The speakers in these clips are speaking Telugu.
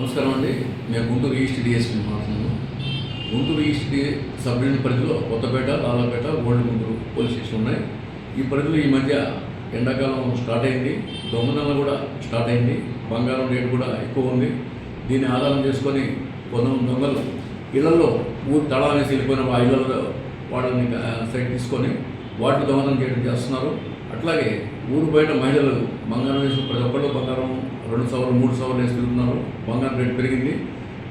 నమస్కారం అండి. మేము గుంటూరు ఈస్ట్ డిఎస్పీ మాట్లాడుతున్నాను. గుంటూరు ఈస్ట్ సబ్ డివిజన్ పరిధిలో Kothapeta, Lalapeta, old Guntur police station ఉన్నాయి. ఈ పరిధిలో ఈ మధ్య ఎండాకాలం స్టార్ట్ అయింది, దొంగతనం కూడా స్టార్ట్ అయింది, బంగారం రేటు కూడా ఎక్కువ ఉంది. దీన్ని ఆధారం చేసుకొని కొంతమంది దొంగలు ఇళ్లలో ఊరు తళా వేసి వెళ్ళిపోయిన ఆ ఇళ్లలో వాళ్ళని సైట్ తీసుకొని వాటిని దొంగతనం చేయడం చేస్తున్నారు. అట్లాగే ఊరు బయట మహిళలు బంగారం వేసి ప్రతి ఒక్కళ్ళు బంగారం 2 సవర్లు 3 సవర్లు వేసి తిరుగుతున్నారు. బంగారం రేటు పెరిగింది.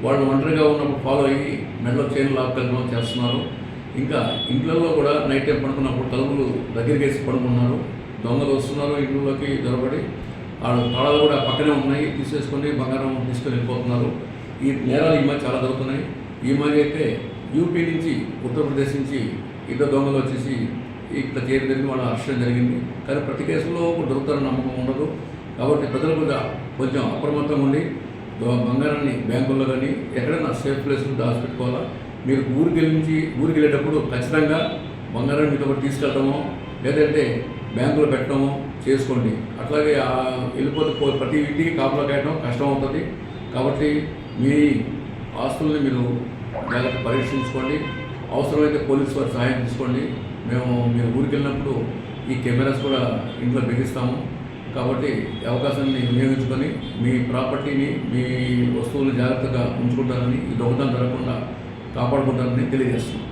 వాళ్ళు ఒంటరిగా ఉన్నప్పుడు ఫాలో అయ్యి మెడలో చైన్ లాక్కెళ్ళడం చేస్తున్నారు. ఇంకా ఇంట్లలో కూడా నైట్ టైం పడుకున్నప్పుడు తలుపులు దగ్గరికి వేసి పడుకున్నారు. దొంగలు వస్తున్నారు, ఇంట్లోకి దొరబడి వాళ్ళు తాళాలు కూడా పక్కనే ఉన్నాయి, తీసేసుకొని బంగారం తీసుకొని వెళ్ళిపోతున్నారు. ఈ నేరాలు ఈ మధ్య చాలా జరుగుతున్నాయి. ఈ మధ్య అయితే యూపీ నుంచి, ఉత్తరప్రదేశ్ నుంచి ఇద్దరు దొంగలు వచ్చేసి ఇక్కడ చేయడం జరిగింది, వాళ్ళ అరెస్ట్ జరిగింది. కానీ ప్రతి కేసులో దొరుకుతారని నమ్మకం ఉండదు. కాబట్టి ప్రజలు కూడా కొంచెం అప్రమత్తంగా ఉండి బంగారాన్ని బ్యాంకుల్లో కానీ ఎక్కడైనా సేఫ్ ప్లేస్లో దాచిపెట్టుకోవాలా. మీరు ఊరికి వెళ్ళేటప్పుడు ఖచ్చితంగా బంగారాన్ని మీతో తీసుకెళ్ళటమో లేదంటే బ్యాంకులో పెట్టడమో చేసుకోండి. అట్లాగే వెళ్ళిపోతే ప్రతి ఇంటికి కాపులా కాయటం కష్టం అవుతుంది. కాబట్టి మీ ఆస్తుల్ని మీరు జాగ్రత్త పరీక్షించుకోండి. అవసరమైతే పోలీసు వారి సహాయం తీసుకోండి. మీరు ఊరికి వెళ్ళినప్పుడు ఈ కెమెరాస్ కూడా ఇంట్లో బిగిస్తాము. కాబట్టి అవకాశాన్ని వినియోగించుకొని మీ ప్రాపర్టీని, మీ వస్తువులను జాగ్రత్తగా ఉంచుకుంటారని, ఈ దొంగతనం జరగకుండా కాపాడుకుంటారని తెలియజేస్తున్నాం.